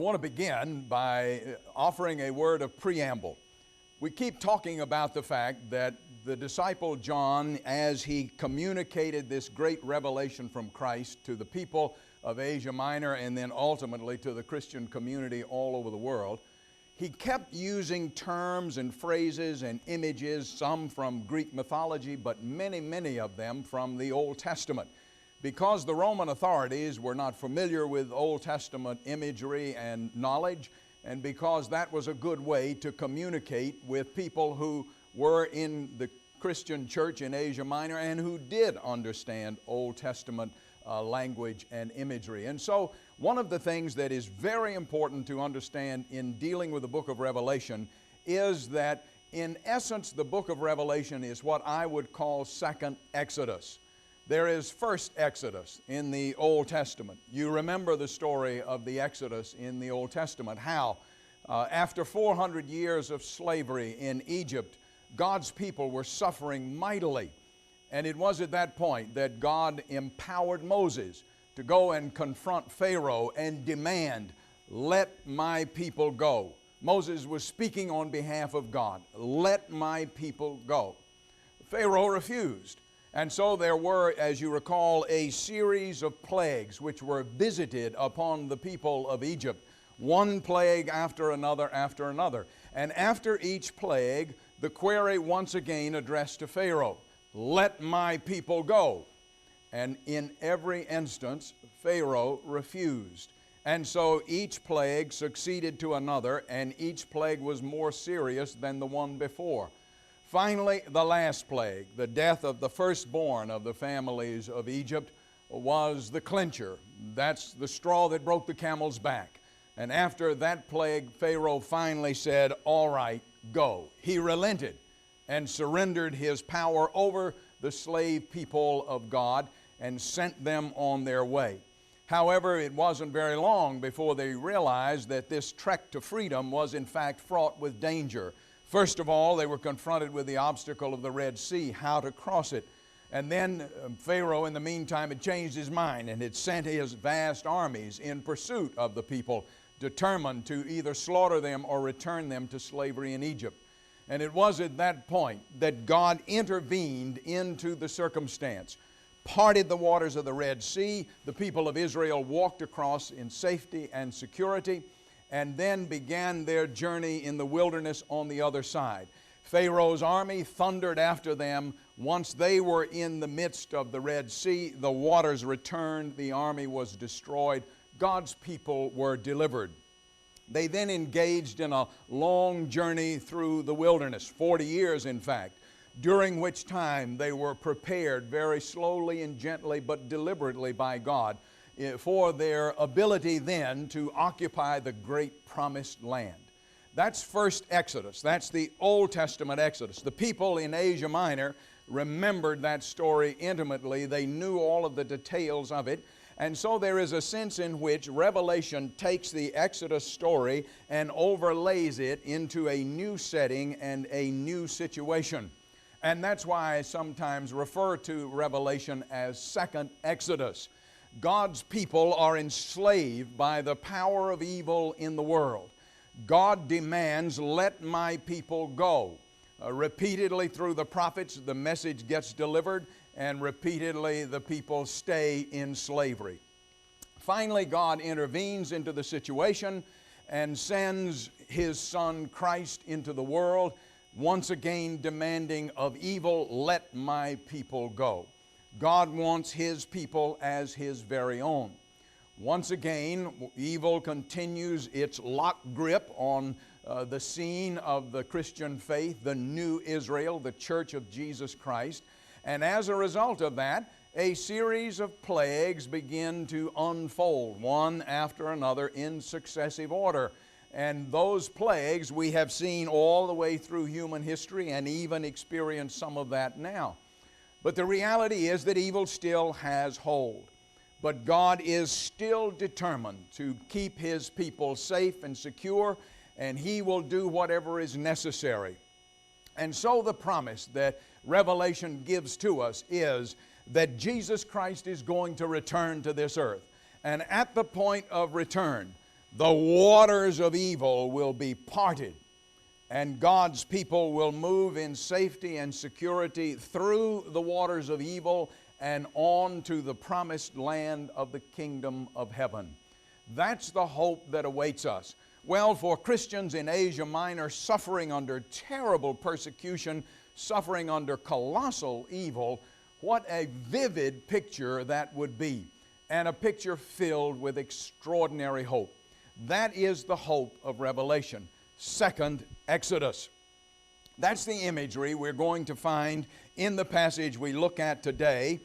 I want to begin by offering a word of preamble. We keep talking about the fact that the disciple John, as he communicated this great revelation from Christ to the people of Asia Minor and then ultimately to the Christian community all over the world, he kept using terms and phrases and images, some from Greek mythology, but many of them from the Old Testament. Because the Roman authorities were not familiar with Old Testament imagery and knowledge, and because that was a good way to communicate with people who were in the Christian church in Asia Minor and who did understand Old Testament language and imagery. And so one of the things that is very important to understand in dealing with the book of Revelation is that in essence the book of Revelation is what I would call second Exodus. There is first Exodus in the Old Testament. You remember the story of the Exodus in the Old Testament, how after 400 years of slavery in Egypt, God's people were suffering mightily. And it was at that point that God empowered Moses to go and confront Pharaoh and demand, "Let my people go." Moses was speaking on behalf of God. "Let my people go." Pharaoh refused. And so there were, as you recall, a series of plagues which were visited upon the people of Egypt. One plague after another after another. And after each plague, the query once again addressed to Pharaoh, "Let my people go." And in every instance, Pharaoh refused. And so each plague succeeded to another, and each plague was more serious than the one before. Finally, the last plague, the death of the firstborn of the families of Egypt, was the clincher. That's the straw that broke the camel's back. And after that plague, Pharaoh finally said, "All right, go." He relented and surrendered his power over the slave people of God and sent them on their way. However, it wasn't very long before they realized that this trek to freedom was in fact fraught with danger. First of all, they were confronted with the obstacle of the Red Sea, how to cross it. And then Pharaoh, in the meantime, had changed his mind and had sent his vast armies in pursuit of the people, determined to either slaughter them or return them to slavery in Egypt. And it was at that point that God intervened into the circumstance, parted the waters of the Red Sea. The people of Israel walked across in safety and security, and then began their journey in the wilderness on the other side. Pharaoh's army thundered after them. Once they were in the midst of the Red Sea, the waters returned, the army was destroyed, God's people were delivered. They then engaged in a long journey through the wilderness, 40 years in fact, during which time they were prepared very slowly and gently but deliberately by God for their ability then to occupy the great promised land. That's first Exodus. That's the Old Testament Exodus. The people in Asia Minor remembered that story intimately. They knew all of the details of it. And so there is a sense in which Revelation takes the Exodus story and overlays it into a new setting and a new situation. And that's why I sometimes refer to Revelation as second Exodus. God's people are enslaved by the power of evil in the world. God demands, "Let my people go." Repeatedly through the prophets, the message gets delivered, and repeatedly the people stay in slavery. Finally, God intervenes into the situation and sends His Son Christ into the world, once again demanding of evil, "Let my people go." God wants His people as His very own. Once again, evil continues its lock grip on the scene of the Christian faith, the new Israel, the Church of Jesus Christ. And as a result of that, a series of plagues begin to unfold, one after another in successive order. And those plagues we have seen all the way through human history and even experience some of that now. But the reality is that evil still has hold. But God is still determined to keep His people safe and secure, and He will do whatever is necessary. And so the promise that Revelation gives to us is that Jesus Christ is going to return to this earth. And at the point of return, the waters of evil will be parted, and God's people will move in safety and security through the waters of evil and on to the promised land of the kingdom of heaven. That's the hope that awaits us. Well, for Christians in Asia Minor suffering under terrible persecution, suffering under colossal evil, what a vivid picture that would be, and a picture filled with extraordinary hope. That is the hope of Revelation. Second, Exodus. That's the imagery we're going to find in the passage we look at today.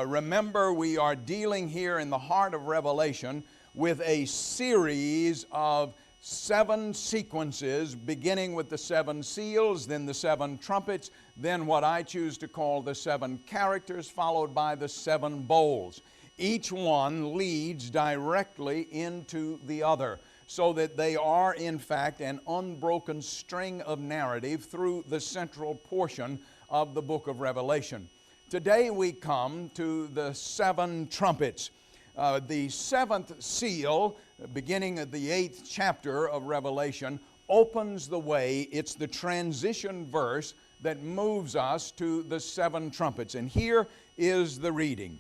Remember, we are dealing here in the heart of Revelation with a series of 7 sequences, beginning with the 7 seals, then the 7 trumpets, then what I choose to call the 7 characters, followed by the 7 bowls. Each one leads directly into the other, so that they are, in fact, an unbroken string of narrative through the central portion of the book of Revelation. Today we come to the 7 trumpets. The 7th seal, beginning of the 8th chapter of Revelation, opens the way. It's the transition verse that moves us to the 7 trumpets. And here is the reading.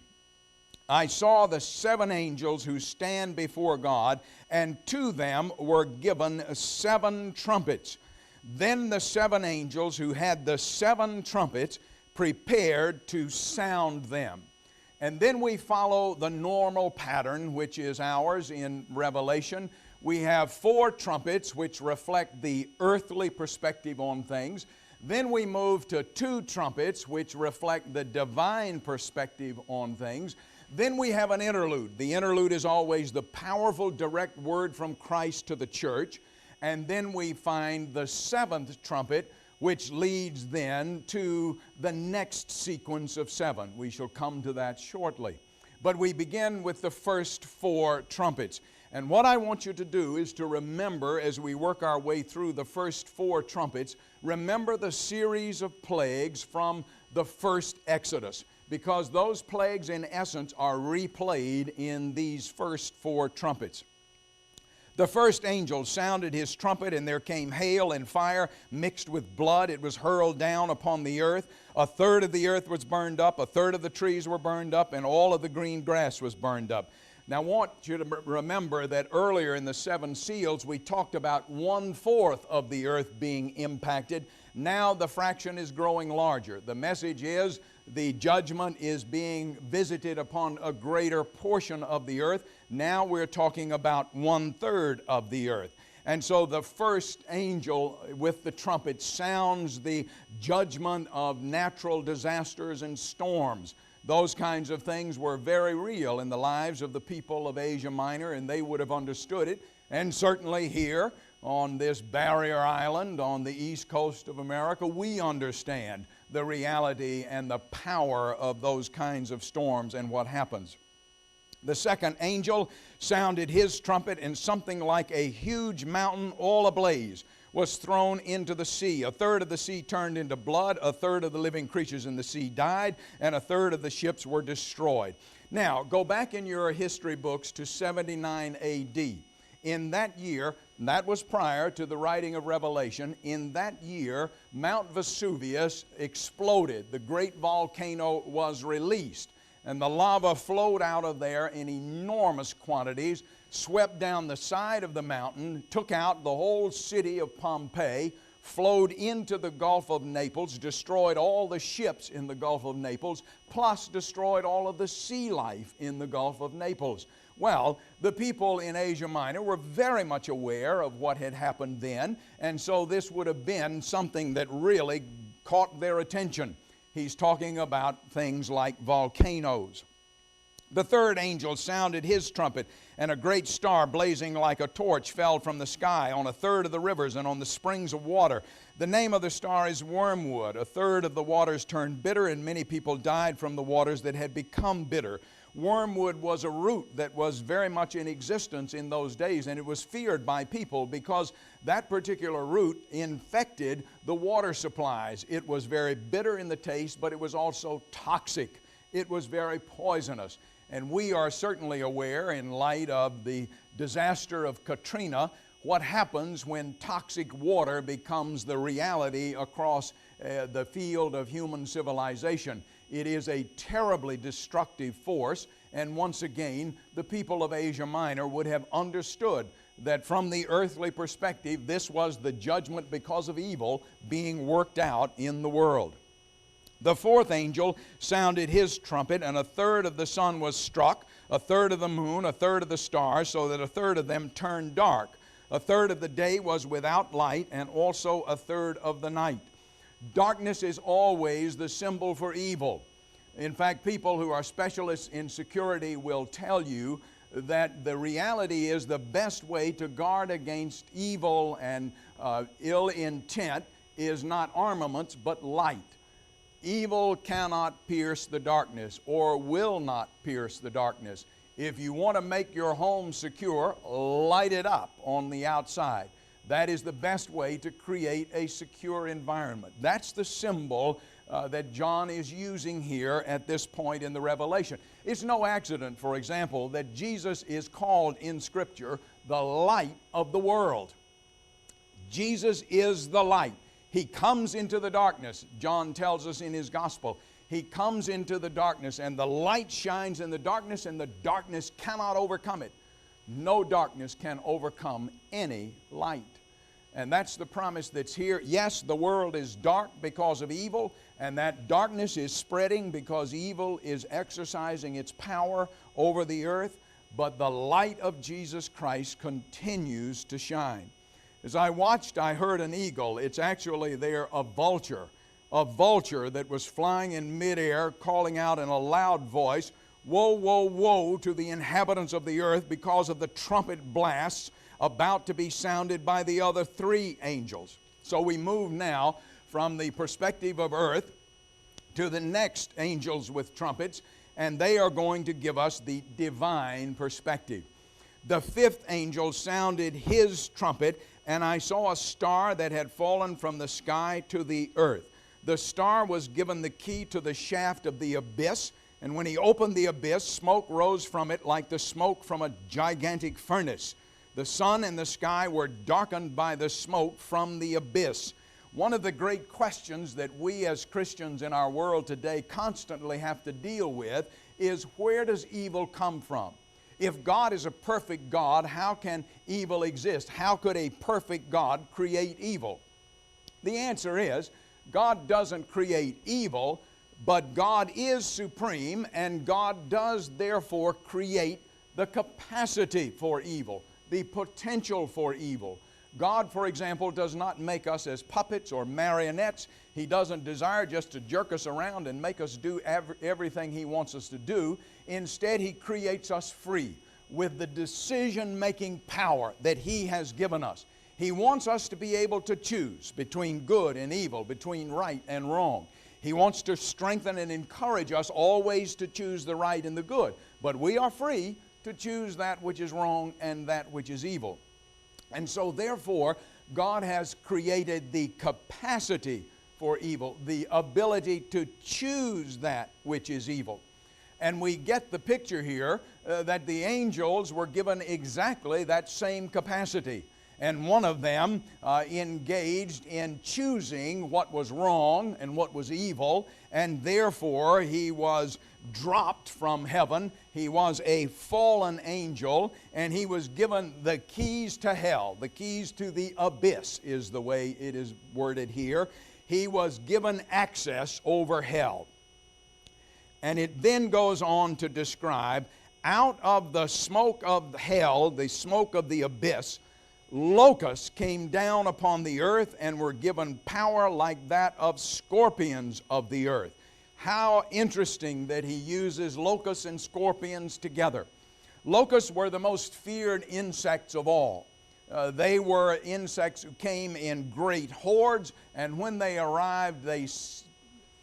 I saw the 7 angels who stand before God, and to them were given 7 trumpets. Then the 7 angels who had the 7 trumpets prepared to sound them. And then we follow the normal pattern, which is ours in Revelation. We have 4 trumpets, which reflect the earthly perspective on things. Then we move to 2 trumpets, which reflect the divine perspective on things. Then we have an interlude. The interlude is always the powerful, direct word from Christ to the church. And then we find the 7th trumpet, which leads then to the next sequence of 7. We shall come to that shortly. But we begin with the first 4 trumpets. And what I want you to do is to remember, as we work our way through the first 4 trumpets, remember the series of plagues from the first Exodus, because those plagues in essence are replayed in these first 4 trumpets. The first angel sounded his trumpet, and there came hail and fire mixed with blood. It was hurled down upon the earth. 1/3 of the earth was burned up, 1/3 of the trees were burned up, and all of the green grass was burned up. Now I want you to remember that earlier in the 7 seals we talked about 1/4 of the earth being impacted. Now the fraction is growing larger. The message is the judgment is being visited upon a greater portion of the earth. Now we're talking about 1/3 of the earth. And so the first angel with the trumpet sounds the judgment of natural disasters and storms. Those kinds of things were very real in the lives of the people of Asia Minor, and they would have understood it. And certainly here on this barrier island on the east coast of America, we understand the reality and the power of those kinds of storms and what happens. The second angel sounded his trumpet, and something like a huge mountain all ablaze was thrown into the sea. 1/3 of the sea turned into blood, 1/3 of the living creatures in the sea died, and 1/3 of the ships were destroyed. Now, go back in your history books to 79 AD. In that year, that was prior to the writing of Revelation, in that year, Mount Vesuvius exploded. The great volcano was released, and the lava flowed out of there in enormous quantities, swept down the side of the mountain, took out the whole city of Pompeii, flowed into the Gulf of Naples, destroyed all the ships in the Gulf of Naples, plus destroyed all of the sea life in the Gulf of Naples. Well, the people in Asia Minor were very much aware of what had happened then, and so this would have been something that really caught their attention. He's talking about things like volcanoes. The third angel sounded his trumpet, and a great star blazing like a torch fell from the sky on 1/3 of the rivers and on the springs of water. The name of the star is wormwood. 1/3 of the waters turned bitter, and many people died from the waters that had become bitter. Wormwood was a root that was very much in existence in those days, and it was feared by people because that particular root infected the water supplies. It was very bitter in the taste, but it was also toxic. It was very poisonous. And we are certainly aware, in light of the disaster of Katrina, what happens when toxic water becomes the reality across the field of human civilization. It is a terribly destructive force, and once again, the people of Asia Minor would have understood that from the earthly perspective, this was the judgment because of evil being worked out in the world. The fourth angel sounded his trumpet, and a third of the sun was struck, a third of the moon, a third of the stars, so that a third of them turned dark. A third of the day was without light, and also a third of the night. Darkness is always the symbol for evil. In fact, people who are specialists in security will tell you that the reality is the best way to guard against evil and ill intent is not armaments, but light. Evil cannot pierce the darkness, or will not pierce the darkness. If you want to make your home secure, light it up on the outside. That is the best way to create a secure environment. That's the symbol that John is using here at this point in the Revelation. It's no accident, for example, that Jesus is called in Scripture the light of the world. Jesus is the light. He comes into the darkness. John tells us in his gospel, he comes into the darkness, and the light shines in the darkness, and the darkness cannot overcome it. No darkness can overcome any light. And that's the promise that's here. Yes, the world is dark because of evil, and that darkness is spreading because evil is exercising its power over the earth, but the light of Jesus Christ continues to shine. As I watched, I heard an eagle. It's actually there a vulture that was flying in midair, calling out in a loud voice, "Woe, woe, woe to the inhabitants of the earth because of the trumpet blasts about to be sounded by the other three angels." So we move now from the perspective of earth to the next angels with trumpets, and they are going to give us the divine perspective. The fifth angel sounded his trumpet, and I saw a star that had fallen from the sky to the earth. The star was given the key to the shaft of the abyss, and when he opened the abyss, smoke rose from it like the smoke from a gigantic furnace. The sun and the sky were darkened by the smoke from the abyss. One of the great questions that we as Christians in our world today constantly have to deal with is, where does evil come from? If God is a perfect God, how can evil exist? How could a perfect God create evil? The answer is, God doesn't create evil, but God is supreme, and God does therefore create the capacity for evil, the potential for evil. God, for example, does not make us as puppets or marionettes. He doesn't desire just to jerk us around and make us do everything He wants us to do. Instead, He creates us free with the decision-making power that He has given us. He wants us to be able to choose between good and evil, between right and wrong. He wants to strengthen and encourage us always to choose the right and the good. But we are free to choose that which is wrong and that which is evil. And so therefore, God has created the capacity for evil, the ability to choose that which is evil. And we get the picture here that the angels were given exactly that same capacity. And one of them engaged in choosing what was wrong and what was evil, and therefore he was dropped from heaven. He was a fallen angel, and he was given the keys to hell. The keys to the abyss is the way it is worded here. He was given access over hell. And it then goes on to describe, out of the smoke of hell, the smoke of the abyss, locusts came down upon the earth and were given power like that of scorpions of the earth. How interesting that he uses locusts and scorpions together. Locusts were the most feared insects of all. They were insects who came in great hordes, and when they arrived, they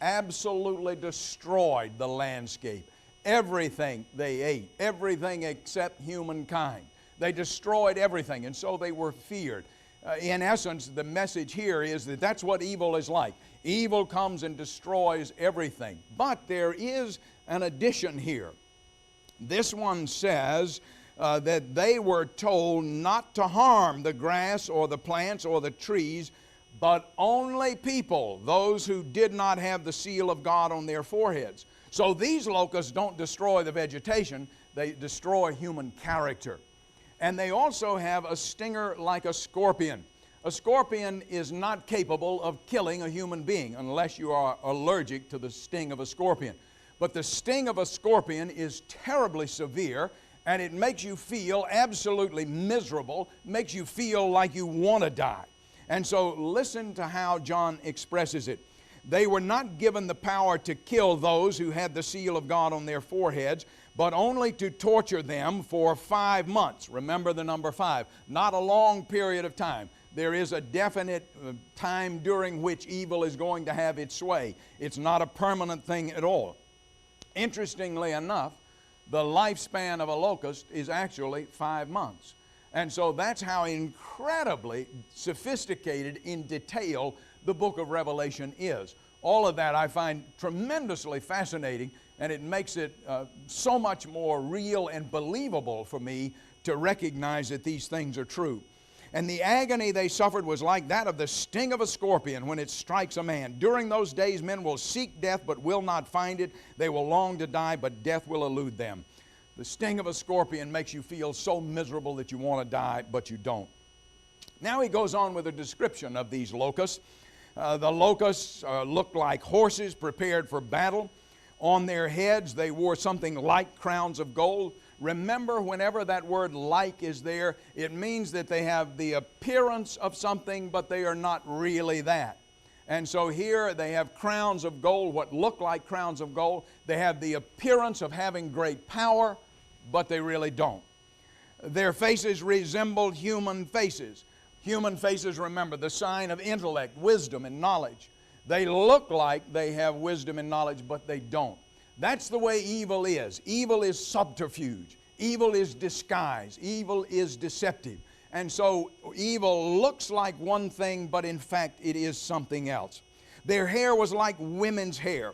absolutely destroyed the landscape. Everything they ate, everything except humankind. They destroyed everything, and so they were feared. In essence, the message here is that that's what evil is like. Evil comes and destroys everything. But there is an addition here. This one says that they were told not to harm the grass or the plants or the trees, but only people, those who did not have the seal of God on their foreheads. So these locusts don't destroy the vegetation, they destroy human character. And they also have a stinger like a scorpion. A scorpion is not capable of killing a human being unless you are allergic to the sting of a scorpion. But the sting of a scorpion is terribly severe, and it makes you feel absolutely miserable, makes you feel like you want to die. And so listen to how John expresses it. They were not given the power to kill those who had the seal of God on their foreheads, but only to torture them for 5 months. Remember the number 5. Not a long period of time. There is a definite time during which evil is going to have its sway. It's not a permanent thing at all. Interestingly enough, the lifespan of a locust is actually 5 months. And so that's how incredibly sophisticated in detail the book of Revelation is. All of that I find tremendously fascinating, and it makes it so much more real and believable for me to recognize that these things are true. And the agony they suffered was like that of the sting of a scorpion when it strikes a man. During those days men will seek death but will not find it. They will long to die, but death will elude them. The sting of a scorpion makes you feel so miserable that you want to die, but you don't. Now he goes on with a description of these locusts. The locusts looked like horses prepared for battle. On their heads they wore something like crowns of gold. Remember, whenever that word like is there, it means that they have the appearance of something, but they are not really that. And so here they have crowns of gold, what look like crowns of gold. They have the appearance of having great power, but they really don't. Their faces resembled human faces. Human faces, remember, the sign of intellect, wisdom, and knowledge. They look like they have wisdom and knowledge, but they don't. That's the way evil is. Evil is subterfuge. Evil is disguise. Evil is deceptive. And so evil looks like one thing, but in fact it is something else. Their hair was like women's hair.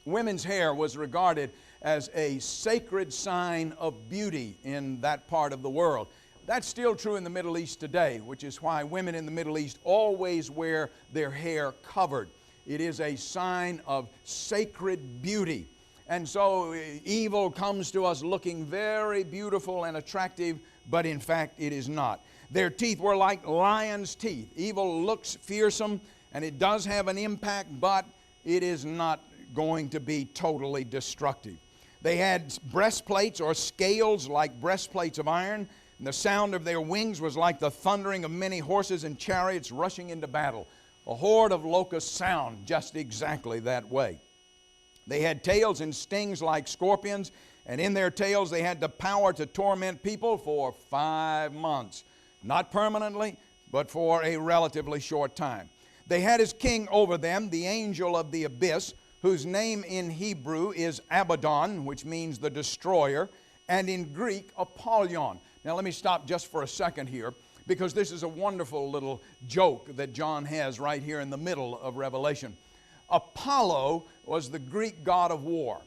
Women's hair was regarded as a sacred sign of beauty in that part of the world. That's still true in the Middle East today, which is why women in the Middle East always wear their hair covered. It is a sign of sacred beauty. And so evil comes to us looking very beautiful and attractive, but in fact it is not. Their teeth were like lion's teeth. Evil looks fearsome, and it does have an impact, but it is not going to be totally destructive. They had breastplates or scales like breastplates of iron. And the sound of their wings was like the thundering of many horses and chariots rushing into battle. A horde of locusts sound just exactly that way. They had tails and stings like scorpions, and in their tails they had the power to torment people for 5 months. Not permanently, but for a relatively short time. They had as king over them the angel of the abyss, whose name in Hebrew is Abaddon, which means the destroyer, and in Greek, Apollyon. Now let me stop just for a second here, because this is a wonderful little joke that John has right here in the middle of Revelation. Apollo was the Greek god of war.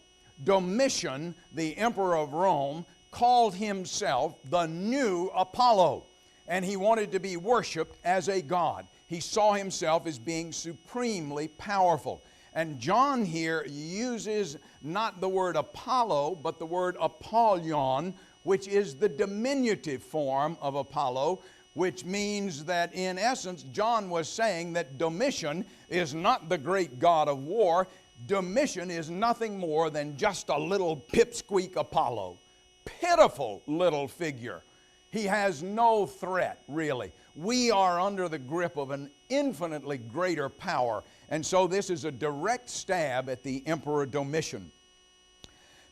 Domitian, the emperor of Rome, called himself the new Apollo, and he wanted to be worshiped as a god. He saw himself as being supremely powerful. And John here uses not the word Apollo, but the word Apollyon, which is the diminutive form of Apollo, which means that in essence, John was saying that Domitian is not the great god of war. Domitian is nothing more than just a little pipsqueak Apollo. Pitiful little figure. He has no threat, really. We are under the grip of an infinitely greater power. And so this is a direct stab at the Emperor Domitian.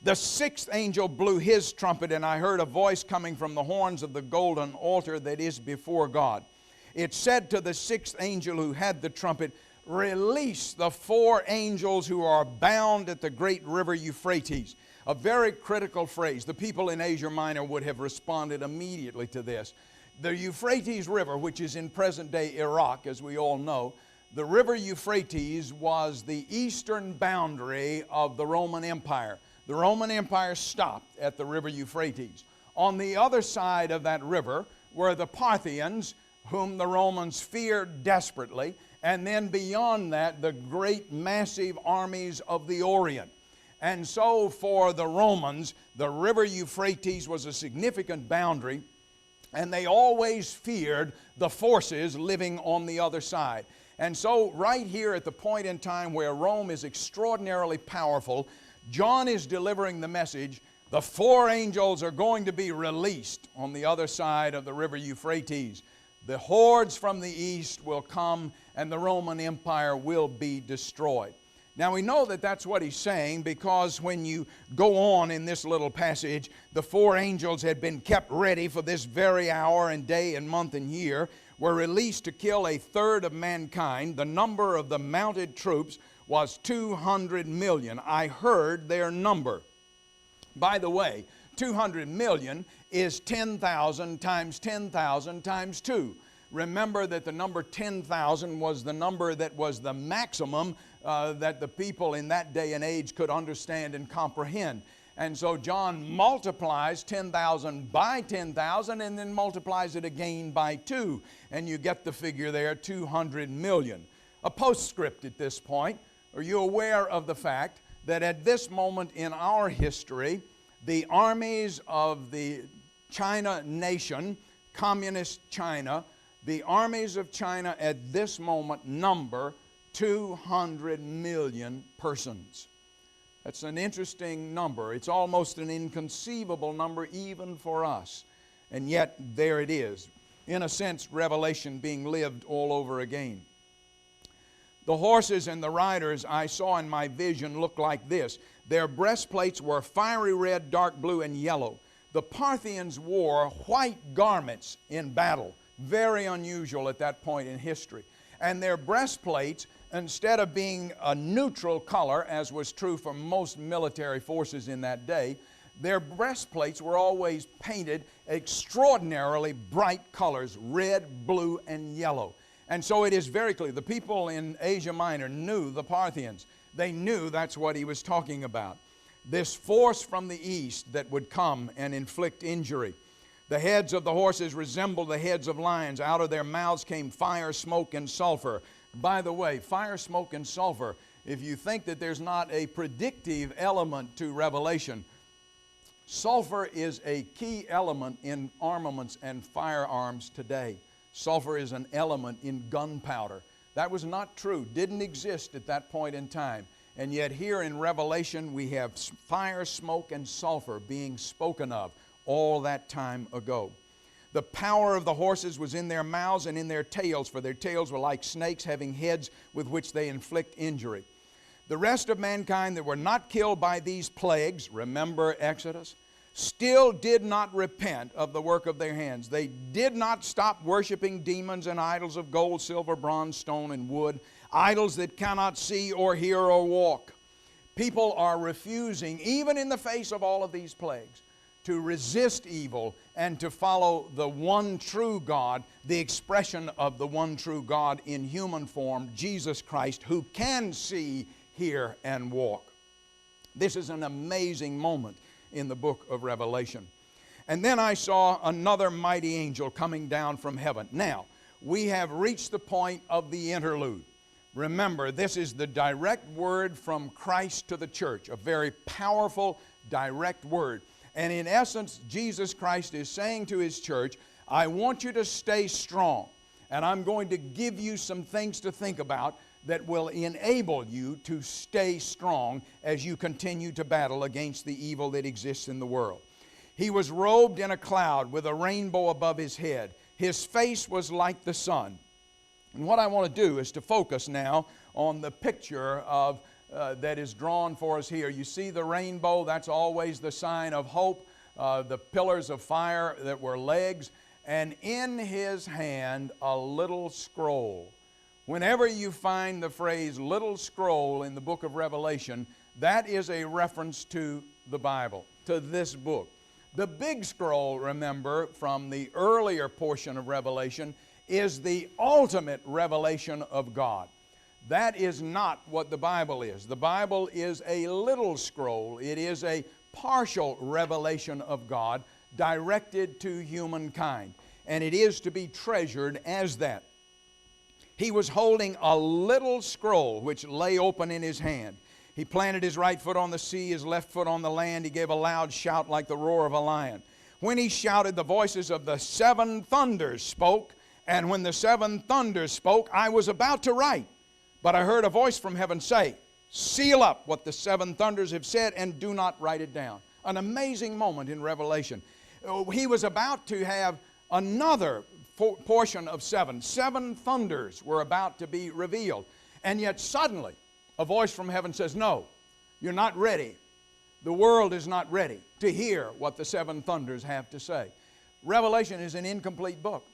The sixth angel blew his trumpet, and I heard a voice coming from the horns of the golden altar that is before God. It said to the sixth angel who had the trumpet, "Release the 4 angels who are bound at the great river Euphrates." A very critical phrase. The people in Asia Minor would have responded immediately to this. The Euphrates River, which is in present-day Iraq, as we all know, the river Euphrates was the eastern boundary of the Roman Empire. The Roman Empire stopped at the river Euphrates. On the other side of that river were the Parthians, whom the Romans feared desperately, and then beyond that, the great massive armies of the Orient. And so for the Romans, the river Euphrates was a significant boundary, and they always feared the forces living on the other side. And so right here at the point in time where Rome is extraordinarily powerful, John is delivering the message: the 4 angels are going to be released on the other side of the river Euphrates. The hordes from the east will come, and the Roman Empire will be destroyed. Now we know that that's what he's saying, because when you go on in this little passage, the 4 angels had been kept ready for this very hour and day and month and year, were released to kill 1/3 of mankind. The number of the mounted troops was 200 million. I heard their number. By the way, 200 million is 10,000 times 10,000 times 2. Remember that the number 10,000 was the number that was the maximum that the people in that day and age could understand and comprehend. And so John multiplies 10,000 by 10,000 and then multiplies it again by 2. And you get the figure there, 200 million. A postscript at this point. Are you aware of the fact that at this moment in our history, the armies of the China nation, communist China, the armies of China at this moment number 200 million persons. That's an interesting number. It's almost an inconceivable number even for us. And yet there it is. In a sense, Revelation being lived all over again. The horses and the riders I saw in my vision looked like this. Their breastplates were fiery red, dark blue, and yellow. The Parthians wore white garments in battle. Very unusual at that point in history. And their breastplates, instead of being a neutral color, as was true for most military forces in that day, their breastplates were always painted extraordinarily bright colors, red, blue, and yellow. And so it is very clear. The people in Asia Minor knew the Parthians. They knew that's what he was talking about. This force from the east that would come and inflict injury. The heads of the horses resembled the heads of lions. Out of their mouths came fire, smoke, and sulfur. By the way, fire, smoke, and sulfur, if you think that there's not a predictive element to Revelation, sulfur is a key element in armaments and firearms today. Sulfur is an element in gunpowder. That was not true, didn't exist at that point in time. And yet here in Revelation we have fire, smoke, and sulfur being spoken of all that time ago. The power of the horses was in their mouths and in their tails, for their tails were like snakes, having heads with which they inflict injury. The rest of mankind that were not killed by these plagues, remember Exodus, still did not repent of the work of their hands. They did not stop worshiping demons and idols of gold, silver, bronze, stone, and wood, idols that cannot see or hear or walk. People are refusing, even in the face of all of these plagues, to resist evil and to follow the one true God, the expression of the one true God in human form, Jesus Christ, who can see, hear, and walk. This is an amazing moment in the book of Revelation. And then I saw another mighty angel coming down from heaven. Now, we have reached the point of the interlude. Remember, this is the direct word from Christ to the church, a very powerful, direct word. And in essence, Jesus Christ is saying to His church, I want you to stay strong, and I'm going to give you some things to think about that will enable you to stay strong as you continue to battle against the evil that exists in the world. He was robed in a cloud with a rainbow above His head. His face was like the sun. And what I want to do is to focus now on the picture of that is drawn for us here. You see the rainbow, that's always the sign of hope. The pillars of fire that were legs, and in His hand a little scroll. Whenever you find the phrase little scroll in the book of Revelation, that is a reference to the Bible, to this book. The big scroll, remember, from the earlier portion of Revelation is the ultimate revelation of God. That is not what the Bible is. The Bible is a little scroll. It is a partial revelation of God directed to humankind, and it is to be treasured as that. He was holding a little scroll which lay open in his hand. He planted his right foot on the sea, his left foot on the land. He gave a loud shout like the roar of a lion. When he shouted, the voices of the seven thunders spoke, and when the seven thunders spoke, I was about to write. But I heard a voice from heaven say, seal up what the seven thunders have said and do not write it down. An amazing moment in Revelation. He was about to have another portion of seven. Seven thunders were about to be revealed. And yet suddenly a voice from heaven says, no, you're not ready. The world is not ready to hear what the seven thunders have to say. Revelation is an incomplete book.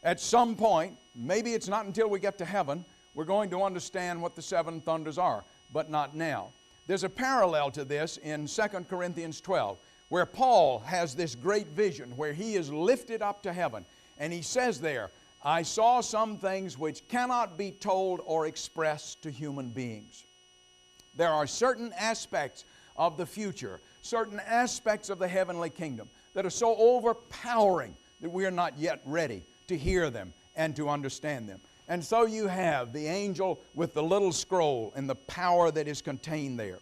At some point, maybe it's not until we get to heaven, we're going to understand what the seven thunders are, but not now. There's a parallel to this in 2 Corinthians 12, where Paul has this great vision where he is lifted up to heaven. And he says there, I saw some things which cannot be told or expressed to human beings. There are certain aspects of the future, certain aspects of the heavenly kingdom that are so overpowering that we are not yet ready to hear them and to understand them. And so you have the angel with the little scroll and the power that is contained there.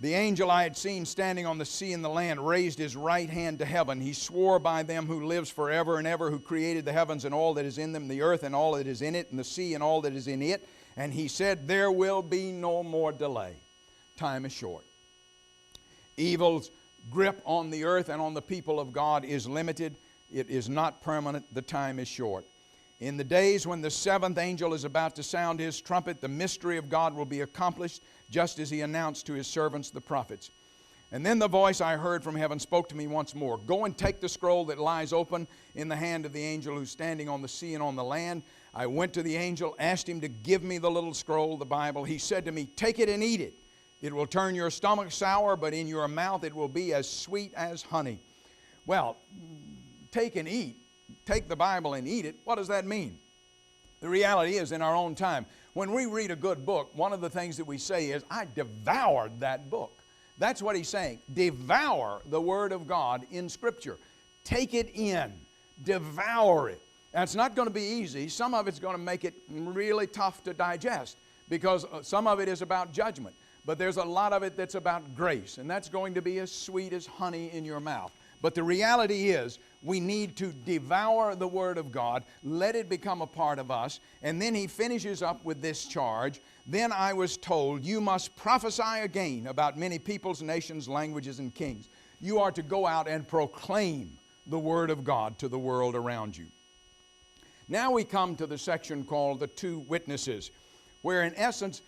The angel I had seen standing on the sea and the land raised his right hand to heaven. He swore by them who lives forever and ever, who created the heavens and all that is in them, the earth and all that is in it, and the sea and all that is in it. And he said, there will be no more delay. Time is short. Evil's grip on the earth and on the people of God is limited. It is not permanent. The time is short. In the days when the seventh angel is about to sound his trumpet, the mystery of God will be accomplished, just as he announced to his servants the prophets. And then the voice I heard from heaven spoke to me once more. Go and take the scroll that lies open in the hand of the angel who's standing on the sea and on the land. I went to the angel, asked him to give me the little scroll, the Bible. He said to me, take it and eat it. It will turn your stomach sour, but in your mouth it will be as sweet as honey. Well, take and eat. Take the Bible and eat it. What does that mean? The reality is, in our own time, when we read a good book, one of the things that we say is, I devoured that book. That's what he's saying. Devour the Word of God in Scripture. Take it in. Devour it. And it's not going to be easy. Some of it's going to make it really tough to digest because some of it is about judgment. But there's a lot of it that's about grace, and that's going to be as sweet as honey in your mouth. But the reality is, we need to devour the Word of God, let it become a part of us, and then he finishes up with this charge. Then I was told, you must prophesy again about many peoples, nations, languages, and kings. You are to go out and proclaim the Word of God to the world around you. Now we come to the section called the two witnesses, where in essence,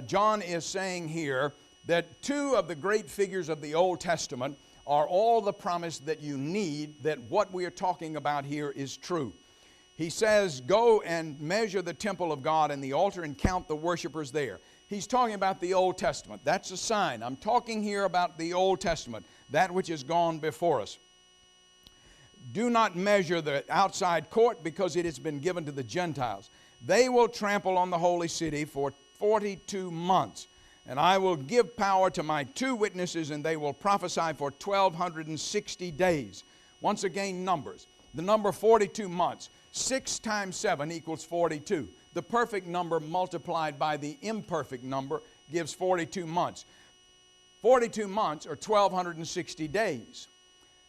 John is saying here that two of the great figures of the Old Testament are all the promise that you need, that what we are talking about here is true. He says, go and measure the temple of God and the altar and count the worshipers there. He's talking about the Old Testament. That's a sign. I'm talking here about the Old Testament, that which has gone before us. Do not measure the outside court because it has been given to the Gentiles. They will trample on the holy city for 42 months. And I will give power to my two witnesses, and they will prophesy for 1,260 days. Once again, numbers. The number 42 months. 6 times 7 equals 42. The perfect number multiplied by the imperfect number gives 42 months. 42 months are 1,260 days.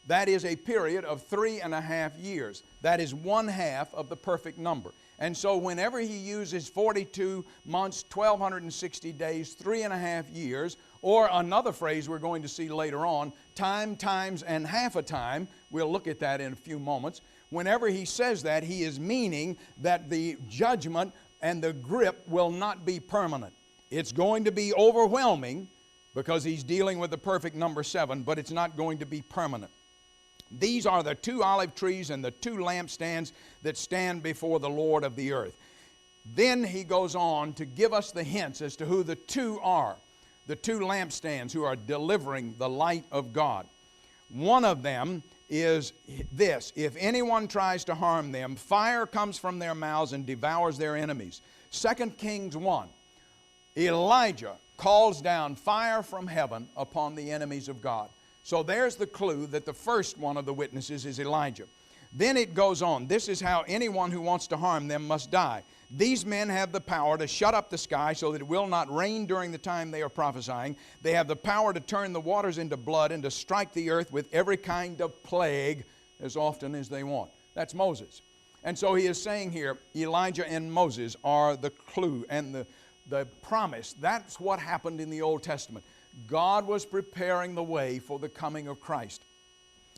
That is a period of 3.5 years. That is 1/2 of the perfect number. And so whenever he uses 42 months, 1,260 days, 3.5 years, or another phrase we're going to see later on, time, times, and half a time, we'll look at that in a few moments. Whenever he says that, he is meaning that the judgment and the grip will not be permanent. It's going to be overwhelming because he's dealing with the perfect number 7, but it's not going to be permanent. These are the 2 olive trees and the 2 lampstands that stand before the Lord of the earth. Then he goes on to give us the hints as to who the 2 are. The 2 lampstands who are delivering the light of God. One of them is this: if anyone tries to harm them, fire comes from their mouths and devours their enemies. 2 Kings 1. Elijah calls down fire from heaven upon the enemies of God. So there's the clue that the first one of the witnesses is Elijah. Then it goes on. This is how anyone who wants to harm them must die. These men have the power to shut up the sky so that it will not rain during the time they are prophesying. They have the power to turn the waters into blood and to strike the earth with every kind of plague as often as they want. That's Moses. And so he is saying here, Elijah and Moses are the clue and the promise. That's what happened in the Old Testament. God was preparing the way for the coming of Christ.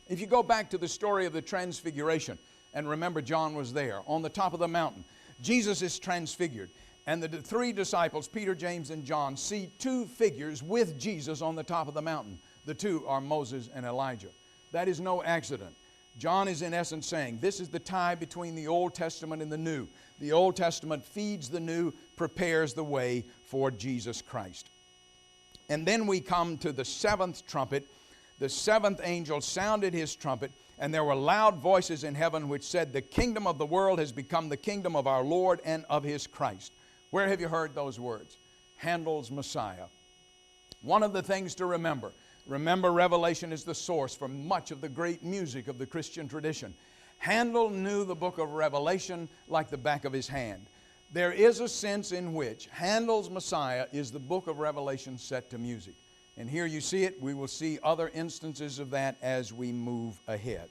If you go back to the story of the Transfiguration, and remember John was there on the top of the mountain, Jesus is transfigured, and the three disciples, Peter, James, and John, see two figures with Jesus on the top of the mountain. The two are Moses and Elijah. That is no accident. John is in essence saying this is the tie between the Old Testament and the New. The Old Testament feeds the New, prepares the way for Jesus Christ. And then we come to the seventh trumpet. The seventh angel sounded his trumpet, and there were loud voices in heaven which said, "The kingdom of the world has become the kingdom of our Lord and of his Christ." Where have you heard those words? Handel's Messiah. One of the things to remember, Revelation is the source for much of the great music of the Christian tradition. Handel knew the book of Revelation like the back of his hand. There is a sense in which Handel's Messiah is the book of Revelation set to music. And here you see it. We will see other instances of that as we move ahead.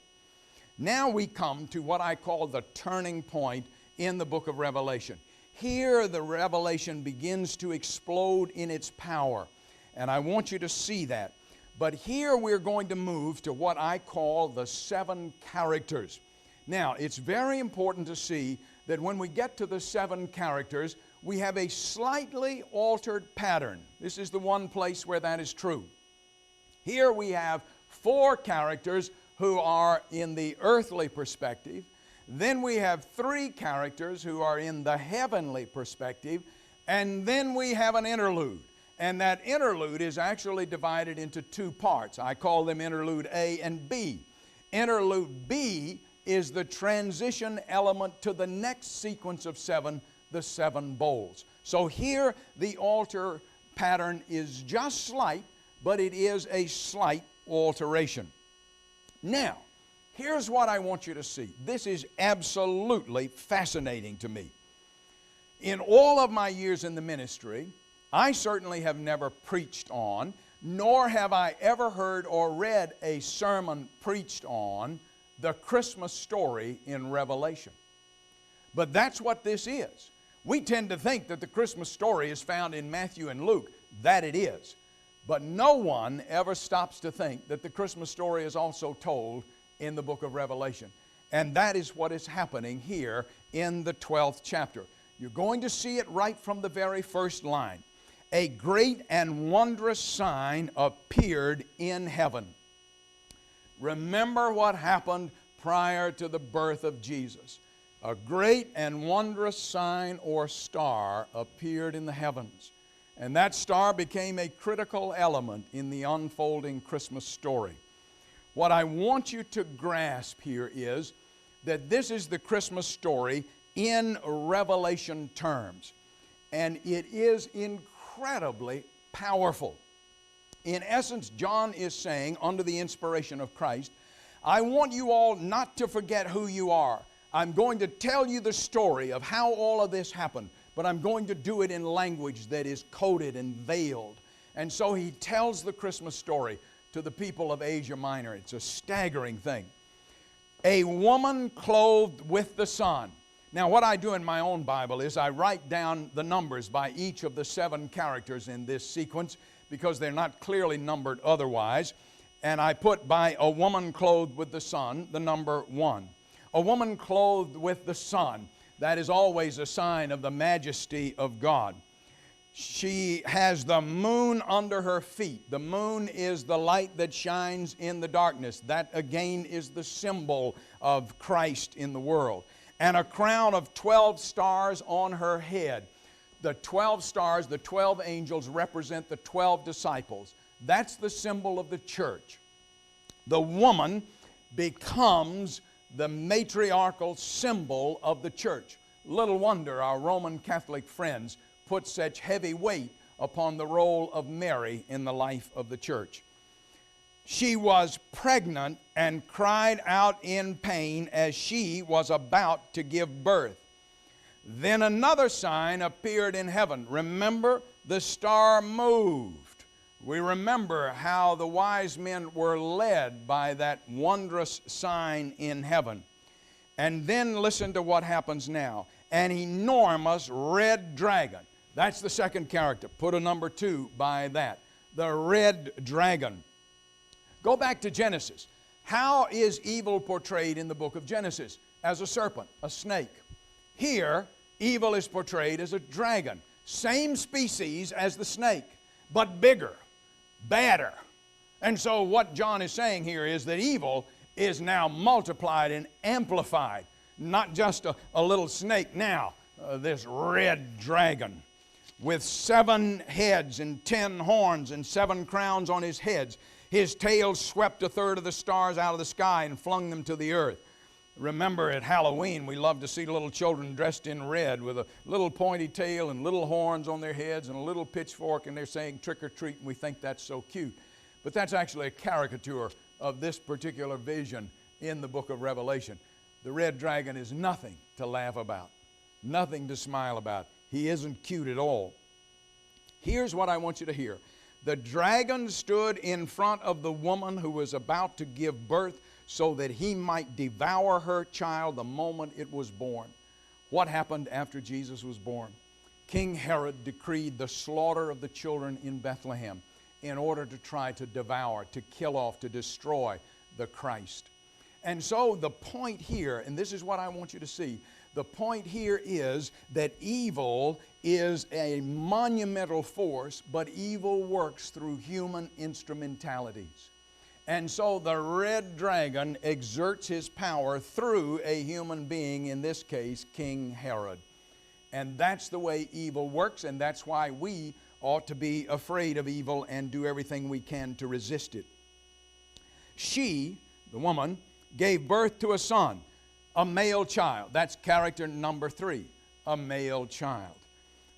Now we come to what I call the turning point in the book of Revelation. Here the revelation begins to explode in its power. And I want you to see that. But here we're going to move to what I call the seven characters. Now, it's very important to see that when we get to the seven characters, we have a slightly altered pattern. This is the one place where that is true. Here we have four characters who are in the earthly perspective. Then we have three characters who are in the heavenly perspective. And then we have an interlude. And that interlude is actually divided into two parts. I call them interlude A and B. Interlude B is the transition element to the next sequence of seven, the seven bowls. So here the altar pattern is just slight, but it is a slight alteration. Now, here's what I want you to see. This is absolutely fascinating to me. In all of my years in the ministry, I certainly have never preached on, nor have I ever heard or read a sermon preached on the Christmas story in Revelation. But that's what this is. We tend to think that the Christmas story is found in Matthew and Luke. That it is. But no one ever stops to think that the Christmas story is also told in the book of Revelation. And that is what is happening here in the 12th chapter. You're going to see it right from the very first line. A great and wondrous sign appeared in heaven. Remember what happened prior to the birth of Jesus. A great and wondrous sign or star appeared in the heavens. And that star became a critical element in the unfolding Christmas story. What I want you to grasp here is that this is the Christmas story in Revelation terms. And it is incredibly powerful. In essence, John is saying, under the inspiration of Christ, I want you all not to forget who you are. I'm going to tell you the story of how all of this happened, but I'm going to do it in language that is coded and veiled. And so he tells the Christmas story to the people of Asia Minor. It's a staggering thing. A woman clothed with the sun. Now, what I do in my own Bible is I write down the numbers by each of the seven characters in this sequence because they're not clearly numbered otherwise. And I put by a woman clothed with the sun, the number 1. A woman clothed with the sun, that is always a sign of the majesty of God. She has the moon under her feet. The moon is the light that shines in the darkness. That again is the symbol of Christ in the world. And a crown of 12 stars on her head. The 12 stars, the 12 angels represent the 12 disciples. That's the symbol of the church. The woman becomes the matriarchal symbol of the church. Little wonder our Roman Catholic friends put such heavy weight upon the role of Mary in the life of the church. she was pregnant and cried out in pain as she was about to give birth. Then another sign appeared in heaven. Remember, the star moved. We remember how the wise men were led by that wondrous sign in heaven. And then listen to what happens now. An enormous red dragon. That's the second character. Put a number 2 by that. The red dragon. Go back to Genesis. How is evil portrayed in the book of Genesis? As a serpent, a snake. Here, evil is portrayed as a dragon. Same species as the snake, but bigger, badder. And so what John is saying here is that evil is now multiplied and amplified. Not just a little snake now, this red dragon with 7 heads and 10 horns and 7 crowns on his heads. His tail swept a third of the stars out of the sky and flung them to the earth. Remember, at Halloween, we love to see little children dressed in red with a little pointy tail and little horns on their heads and a little pitchfork, and they're saying trick or treat, and we think that's so cute. But that's actually a caricature of this particular vision in the book of Revelation. The red dragon is nothing to laugh about, nothing to smile about. He isn't cute at all. Here's what I want you to hear. The dragon stood in front of the woman who was about to give birth so that he might devour her child the moment it was born. What happened after Jesus was born? King Herod decreed the slaughter of the children in Bethlehem in order to try to devour, to kill off, to destroy the Christ. And so the point here, and this is what I want you to see, the point here is that evil is a monumental force, but evil works through human instrumentalities. And so the red dragon exerts his power through a human being, in this case, King Herod. And that's the way evil works, and that's why we ought to be afraid of evil and do everything we can to resist it. She, the woman, gave birth to a son, a male child. That's character number 3, a male child,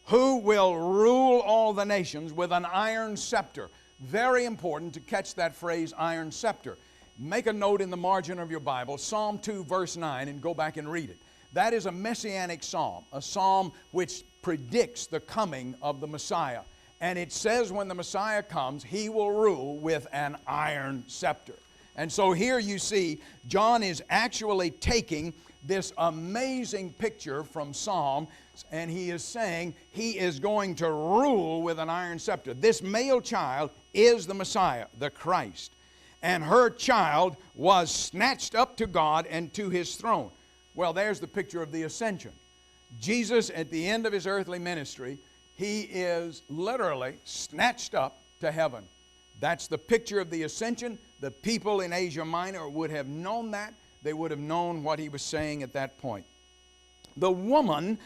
who will rule all the nations with an iron scepter. Very important to catch that phrase, iron scepter. Make a note in the margin of your Bible, Psalm 2, verse 9, and go back and read it. That is a messianic psalm, a psalm which predicts the coming of the Messiah. And it says when the Messiah comes, he will rule with an iron scepter. And so here you see John is actually taking this amazing picture from Psalm, and he is saying he is going to rule with an iron scepter. This male child is the Messiah, the Christ. And her child was snatched up to God and to his throne. Well, there's the picture of the ascension. Jesus, at the end of his earthly ministry, he is literally snatched up to heaven. That's the picture of the ascension. The people in Asia Minor would have known that. They would have known what he was saying at that point. The woman,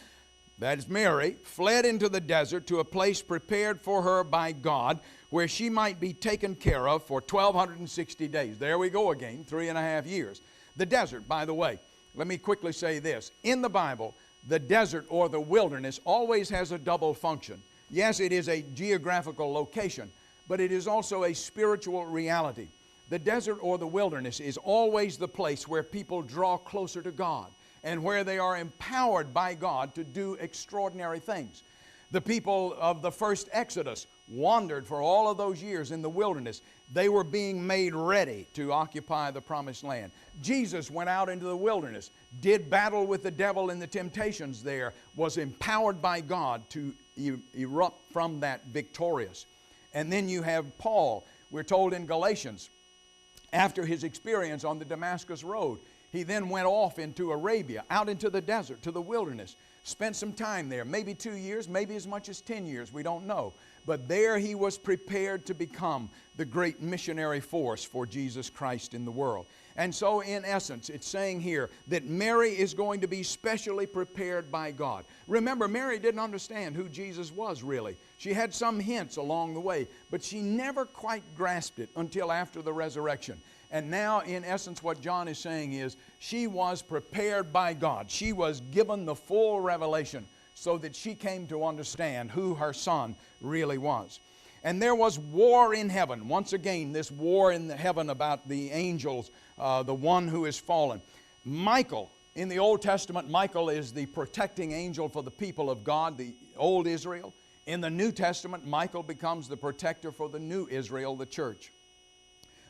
that is Mary, fled into the desert to a place prepared for her by God, where she might be taken care of for 1,260 days. There we go again, 3.5 years. The desert, by the way, let me quickly say this. In the Bible, the desert or the wilderness always has a double function. Yes, it is a geographical location, but it is also a spiritual reality. The desert or the wilderness is always the place where people draw closer to God and where they are empowered by God to do extraordinary things. The people of the first Exodus wandered for all of those years in the wilderness. They were being made ready to occupy the promised land. Jesus went out into the wilderness, did battle with the devil in the temptations there, was empowered by God to erupt from that victorious. And then you have Paul. We're told in Galatians, after his experience on the Damascus road, he then went off into Arabia, out into the desert, to the wilderness, spent some time there, maybe 2 years, maybe as much as 10 years, we don't know. But there he was prepared to become the great missionary force for Jesus Christ in the world. And so in essence, it's saying here that Mary is going to be specially prepared by God. Remember, Mary didn't understand who Jesus was really. She had some hints along the way, but she never quite grasped it until after the resurrection. And now, in essence, what John is saying is she was prepared by God. She was given the full revelation so that she came to understand who her son really was. And there was war in heaven. Once again, this war in heaven about the angels, the one who is fallen. Michael, in the Old Testament, Michael is the protecting angel for the people of God, the old Israel. In the New Testament, Michael becomes the protector for the new Israel, the church.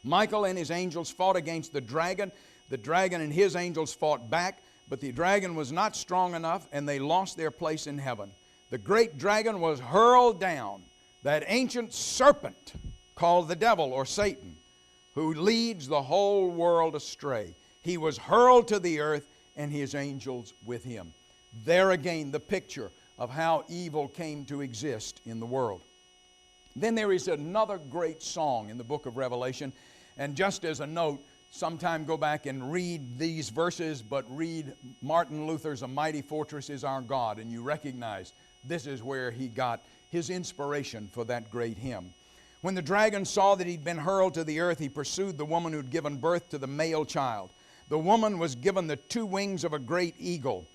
Michael and his angels fought against the dragon. The dragon and his angels fought back, but the dragon was not strong enough, and they lost their place in heaven. The great dragon was hurled down, that ancient serpent called the devil or Satan, who leads the whole world astray. He was hurled to the earth, and his angels with him. There again, the picture of how evil came to exist in the world. Then there is another great song in the book of Revelation. And just as a note, sometime go back and read these verses, but read Martin Luther's A Mighty Fortress Is Our God, and you recognize this is where he got his inspiration for that great hymn. When the dragon saw that he'd been hurled to the earth, he pursued the woman who'd given birth to the male child. The woman was given the 2 wings of a great eagle.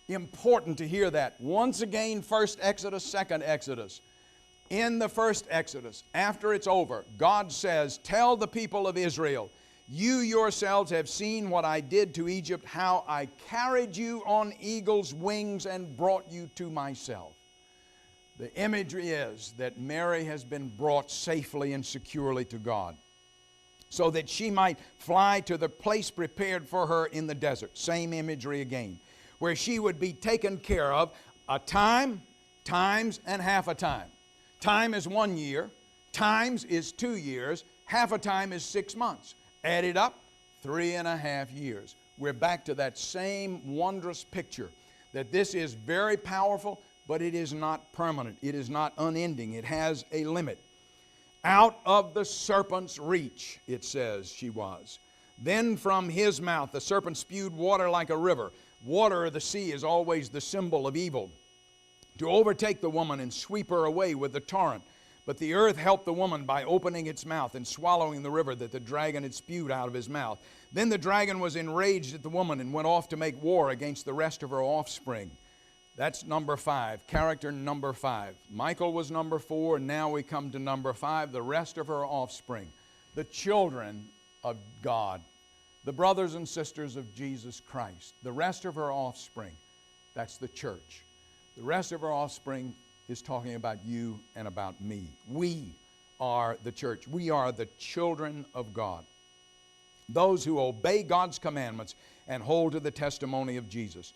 Important to hear that. Once again, first Exodus, second Exodus. In the first Exodus, after it's over, God says, tell the people of Israel, you yourselves have seen what I did to Egypt, how I carried you on eagle's wings and brought you to myself. The imagery is that Mary has been brought safely and securely to God, so that she might fly to the place prepared for her in the desert. Same imagery again, where she would be taken care of a time, times, and half a time. Time is 1 year, times is 2 years, half a time is 6 months. Added up, 3.5 years. We're back to that same wondrous picture that this is very powerful, but it is not permanent. It is not unending. It has a limit. Out of the serpent's reach, it says she was. Then from his mouth the serpent spewed water like a river. Water of the sea is always the symbol of evil, to overtake the woman and sweep her away with the torrent. But the earth helped the woman by opening its mouth and swallowing the river that the dragon had spewed out of his mouth. Then the dragon was enraged at the woman and went off to make war against the rest of her offspring. That's number 5, character number 5. Michael was number 4, and now we come to number 5, the rest of her offspring, the children of God, the brothers and sisters of Jesus Christ, the rest of her offspring. That's the church. The rest of her offspring is talking about you and about me. We are the church. We are the children of God, those who obey God's commandments and hold to the testimony of Jesus.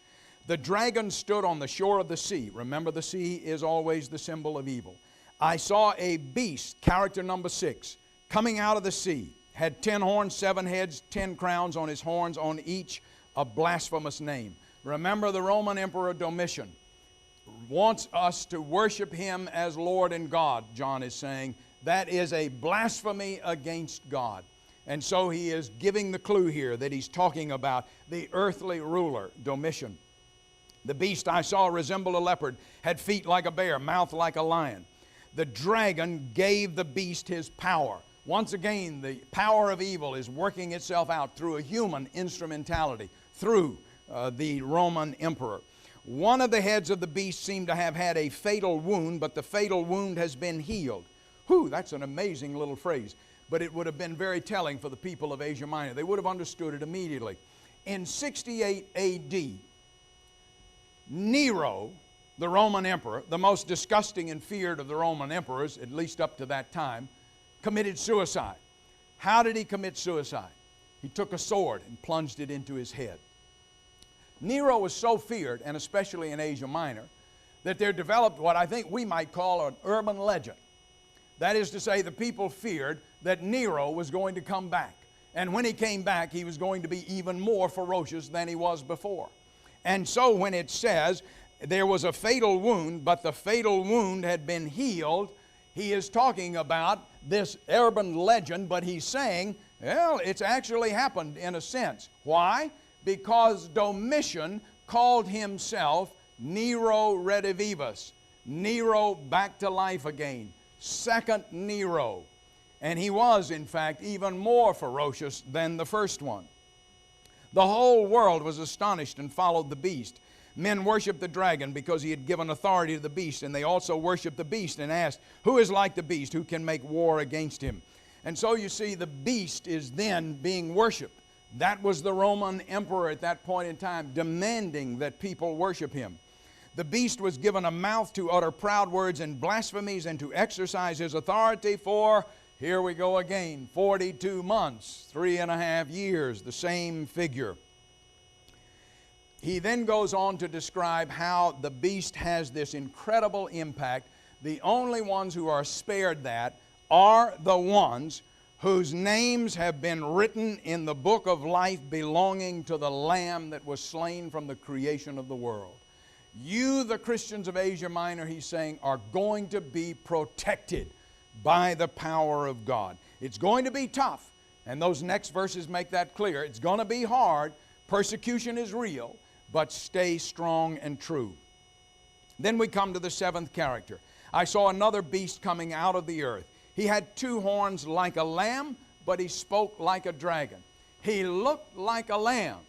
The dragon stood on the shore of the sea. Remember, the sea is always the symbol of evil. I saw a beast, character number 6, coming out of the sea. Had 10 horns, 7 heads, 10 crowns on his horns, on each a blasphemous name. Remember, the Roman Emperor Domitian wants us to worship him as Lord and God, John is saying. That is a blasphemy against God. And so he is giving the clue here that he's talking about the earthly ruler, Domitian. The beast I saw resembled a leopard, had feet like a bear, mouth like a lion. The dragon gave the beast his power. Once again, the power of evil is working itself out through a human instrumentality, through the Roman emperor. One of the heads of the beast seemed to have had a fatal wound, but the fatal wound has been healed. Whew, that's an amazing little phrase. But it would have been very telling for the people of Asia Minor. They would have understood it immediately. In 68 A.D., Nero, the Roman emperor, the most disgusting and feared of the Roman emperors, at least up to that time, committed suicide. How did he commit suicide? He took a sword and plunged it into his head. Nero was so feared, and especially in Asia Minor, that there developed what I think we might call an urban legend. That is to say, the people feared that Nero was going to come back. And when he came back, he was going to be even more ferocious than he was before. And so when it says there was a fatal wound, but the fatal wound had been healed, he is talking about this urban legend, but he's saying, well, it's actually happened in a sense. Why? Because Domitian called himself Nero Redivivus, Nero back to life again, second Nero. And he was, in fact, even more ferocious than the first one. The whole world was astonished and followed the beast. Men worshiped the dragon because he had given authority to the beast, and they also worshiped the beast and asked, who is like the beast? Who can make war against him? And so you see, the beast is then being worshiped. That was the Roman emperor at that point in time, demanding that people worship him. The beast was given a mouth to utter proud words and blasphemies and to exercise his authority for, here we go again, 42 months, 3.5 years, the same figure. He then goes on to describe how the beast has this incredible impact. The only ones who are spared that are the ones whose names have been written in the book of life belonging to the Lamb that was slain from the creation of the world. You, the Christians of Asia Minor, he's saying, are going to be protected by the power of God. It's going to be tough, and those next verses make that clear. It's going to be hard. Persecution is real, but stay strong and true. Then we come to the seventh character. I saw another beast coming out of the earth. He had 2 horns like a lamb, but he spoke like a dragon. He looked like a lamb,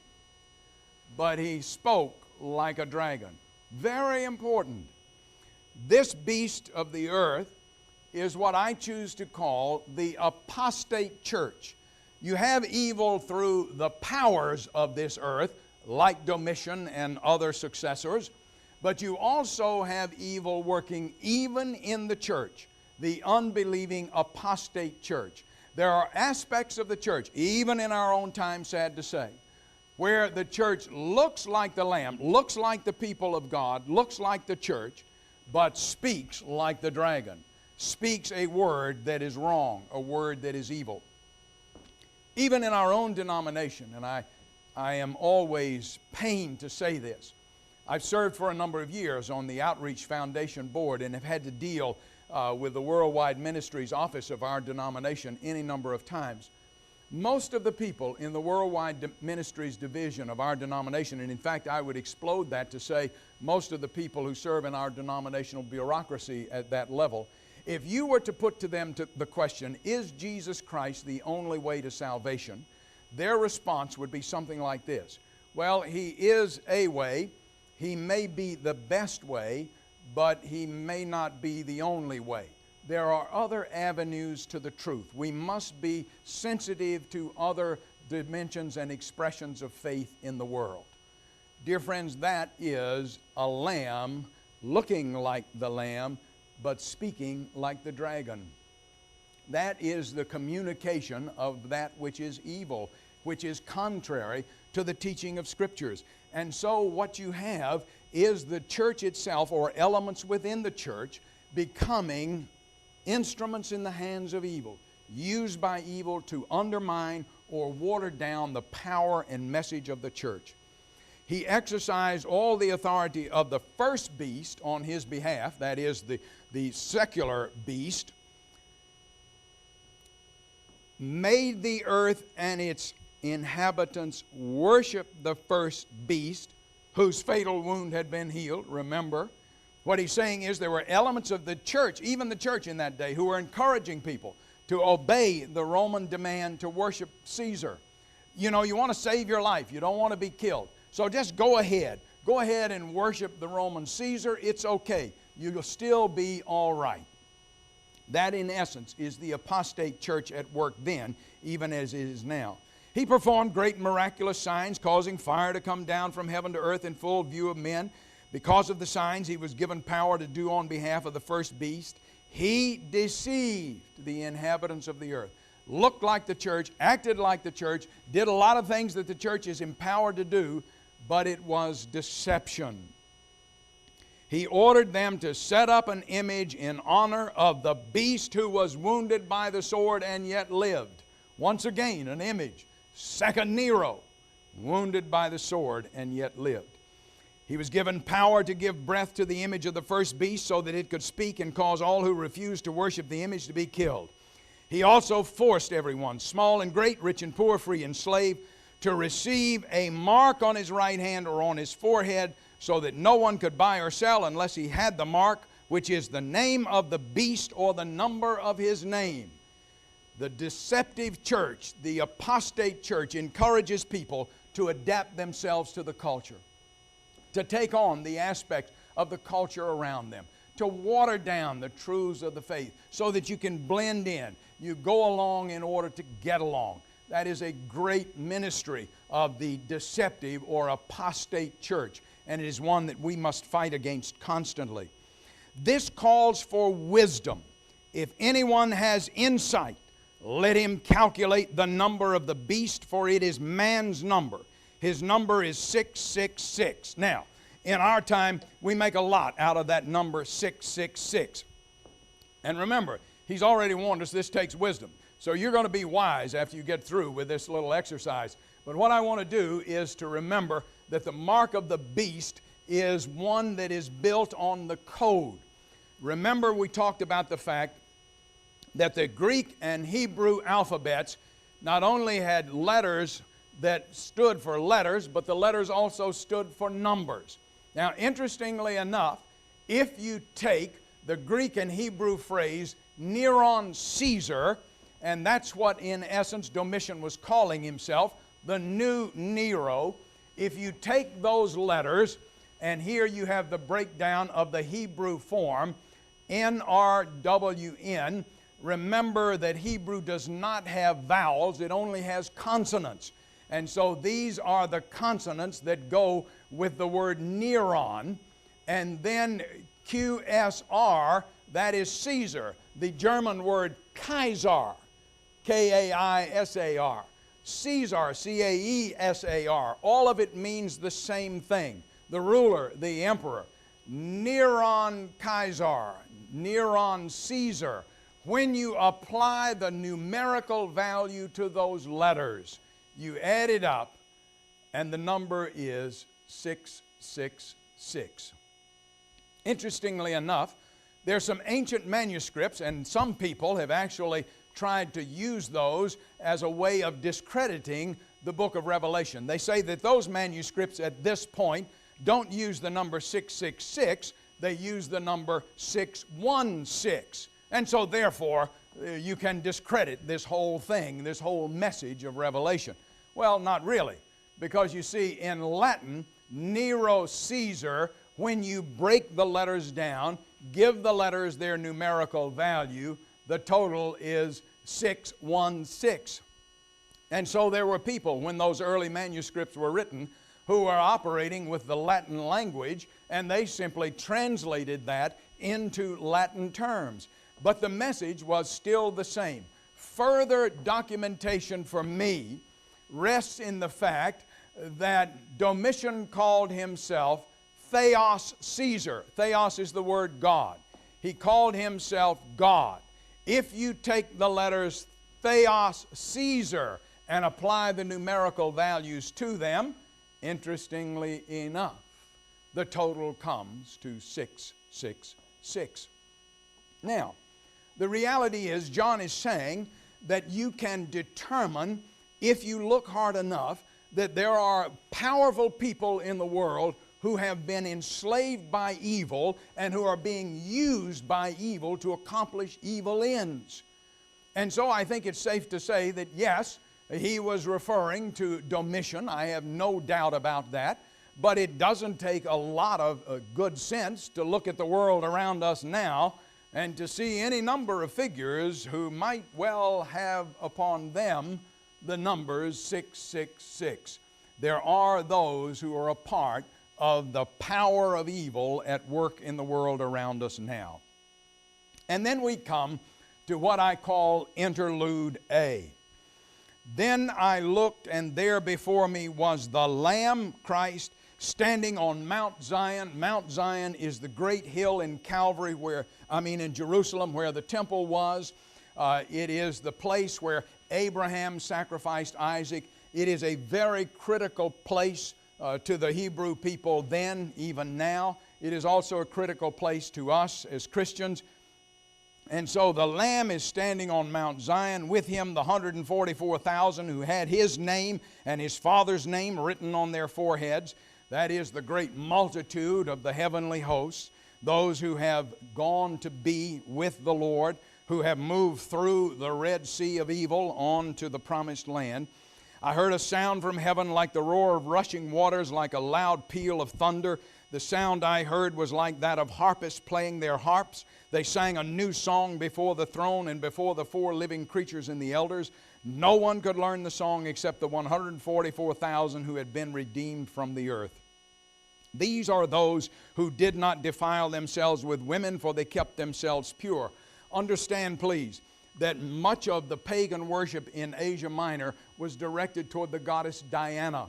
but he spoke like a dragon. Very important. This beast of the earth is what I choose to call the apostate church. You have evil through the powers of this earth, like Domitian and other successors, but you also have evil working even in the church, the unbelieving apostate church. There are aspects of the church, even in our own time, sad to say, where the church looks like the Lamb, looks like the people of God, looks like the church, but speaks like the dragon, speaks a word that is wrong, a word that is evil. Even in our own denomination, and I am always pained to say this, I've served for a number of years on the Outreach Foundation Board and have had to deal with the Worldwide Ministries office of our denomination any number of times. Most of the people in the Worldwide Ministries division of our denomination, and in fact I would explode that to say most of the people who serve in our denominational bureaucracy at that level, if you were to put to them the question, is Jesus Christ the only way to salvation? Their response would be something like this. Well, He is a way. He may be the best way, but He may not be the only way. There are other avenues to the truth. We must be sensitive to other dimensions and expressions of faith in the world. Dear friends, that is a lamb looking like the lamb, but speaking like the dragon. That is the communication of that which is evil, which is contrary to the teaching of Scriptures. And so what you have is the church itself, or elements within the church, becoming instruments in the hands of evil, used by evil to undermine or water down the power and message of the church. He exercised all the authority of the first beast on his behalf, that is the secular beast, made the earth and its inhabitants worship the first beast whose fatal wound had been healed. Remember, what he's saying is there were elements of the church, even the church in that day, who were encouraging people to obey the Roman demand to worship Caesar. You know, you want to save your life. You don't want to be killed. So just go ahead. Go ahead and worship the Roman Caesar. It's okay. You'll still be all right. That, in essence, is the apostate church at work then, even as it is now. He performed great miraculous signs, causing fire to come down from heaven to earth in full view of men. Because of the signs he was given power to do on behalf of the first beast, he deceived the inhabitants of the earth. Looked like the church, acted like the church, did a lot of things that the church is empowered to do, but it was deception. He ordered them to set up an image in honor of the beast who was wounded by the sword and yet lived. Once again, an image. Second Nero, wounded by the sword and yet lived. He was given power to give breath to the image of the first beast so that it could speak and cause all who refused to worship the image to be killed. He also forced everyone, small and great, rich and poor, free and slave, to receive a mark on his right hand or on his forehead so that no one could buy or sell unless he had the mark, which is the name of the beast or the number of his name. The deceptive church, the apostate church, encourages people to adapt themselves to the culture. to take on the aspects of the culture around them, to water down the truths of the faith so that you can blend in. You go along in order to get along. That is a great ministry of the deceptive or apostate church, and it is one that we must fight against constantly. This calls for wisdom. If anyone has insight, let him calculate the number of the beast, for it is man's number. His number is 666. Now, in our time, we make a lot out of that number 666. And remember, he's already warned us this takes wisdom. So you're going to be wise after you get through with this little exercise. But what I want to do is to remember that the mark of the beast is one that is built on the code. Remember, we talked about the fact that the Greek and Hebrew alphabets not only had letters that stood for letters, but the letters also stood for numbers. Now, interestingly enough, if you take the Greek and Hebrew phrase, Neron Caesar, and that's what in essence Domitian was calling himself, the new Nero, if you take those letters, and here you have the breakdown of the Hebrew form, NRWN, remember that Hebrew does not have vowels, it only has consonants. And so these are the consonants that go with the word Neron. And then QSR, that is Caesar. The German word Kaiser, Kaisar. Caesar, Caesar. All of it means the same thing. The ruler, the emperor. Neron Kaiser, Neron Caesar. When you apply the numerical value to those letters, you add it up, and the number is 666. Interestingly enough, there's some ancient manuscripts, and some people have actually tried to use those as a way of discrediting the book of Revelation. They say that those manuscripts at this point don't use the number 666, they use the number 616. And so therefore, you can discredit this whole thing, this whole message of Revelation. Well, not really, because you see, in Latin, Nero Caesar, when you break the letters down, give the letters their numerical value, the total is 616. And so there were people, when those early manuscripts were written, who were operating with the Latin language, and they simply translated that into Latin terms. But the message was still the same. Further documentation for me rests in the fact that Domitian called himself Theos Caesar. Theos is the word God. He called himself God. If you take the letters Theos Caesar and apply the numerical values to them, interestingly enough, the total comes to 666. Now, the reality is, John is saying that you can determine, if you look hard enough, that there are powerful people in the world who have been enslaved by evil and who are being used by evil to accomplish evil ends. And so I think it's safe to say that, yes, he was referring to Domitian. I have no doubt about that. But it doesn't take a lot of good sense to look at the world around us now and to see any number of figures who might well have upon them the numbers 666. There are those who are a part of the power of evil at work in the world around us now. And then we come to what I call Interlude A. Then I looked, and there before me was the Lamb, Christ, standing on Mount Zion. Mount Zion is the great hill in Calvary in Jerusalem where the temple was. It is the place where Abraham sacrificed Isaac. It is a very critical place to the Hebrew people then, even now. It is also a critical place to us as Christians. And so the Lamb is standing on Mount Zion, with him the 144,000 who had his name and his Father's name written on their foreheads. That is the great multitude of the heavenly hosts, those who have gone to be with the Lord, who have moved through the Red Sea of evil on to the promised land. I heard a sound from heaven like the roar of rushing waters, like a loud peal of thunder. The sound I heard was like that of harpists playing their harps. They sang a new song before the throne and before the four living creatures and the elders. No one could learn the song except the 144,000 who had been redeemed from the earth. These are those who did not defile themselves with women, for they kept themselves pure. Understand, please, that much of the pagan worship in Asia Minor was directed toward the goddess Diana.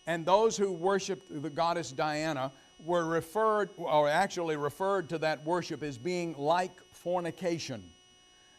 And those who worshiped the goddess Diana were referred to that worship as being like fornication.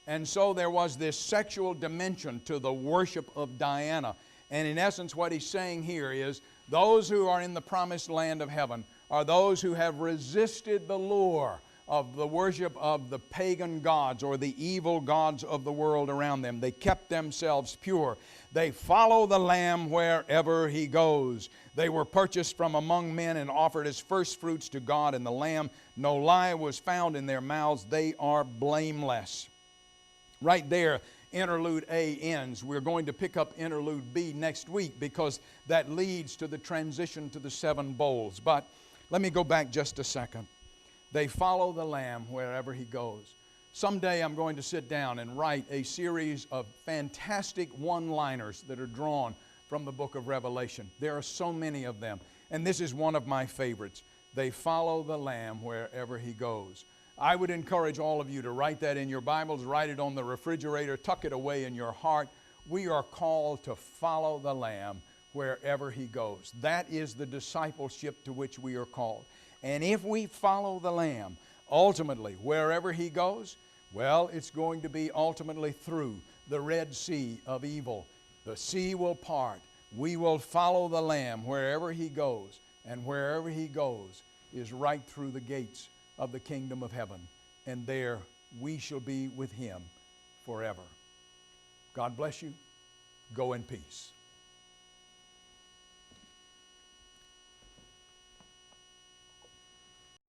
And so there was this sexual dimension to the worship of Diana. And in essence, what he's saying here is those who are in the promised land of heaven are those who have resisted the lure of the worship of the pagan gods or the evil gods of the world around them. They kept themselves pure. They follow the Lamb wherever he goes. They were purchased from among men and offered as first fruits to God and the Lamb. No lie was found in their mouths. They are blameless. Right there, Interlude A ends. We're going to pick up Interlude B next week because that leads to the transition to the seven bowls. But let me go back just a second. They follow the Lamb wherever he goes. Someday I'm going to sit down and write a series of fantastic one-liners that are drawn from the book of Revelation. There are so many of them, and this is one of my favorites. They follow the Lamb wherever he goes. I would encourage all of you to write that in your Bibles, write it on the refrigerator, tuck it away in your heart. We are called to follow the Lamb wherever he goes. That is the discipleship to which we are called. And if we follow the Lamb, ultimately, wherever he goes, well, it's going to be ultimately through the Red Sea of evil. The sea will part. We will follow the Lamb wherever he goes. And wherever he goes is right through the gates of the kingdom of heaven. And there we shall be with him forever. God bless you. Go in peace.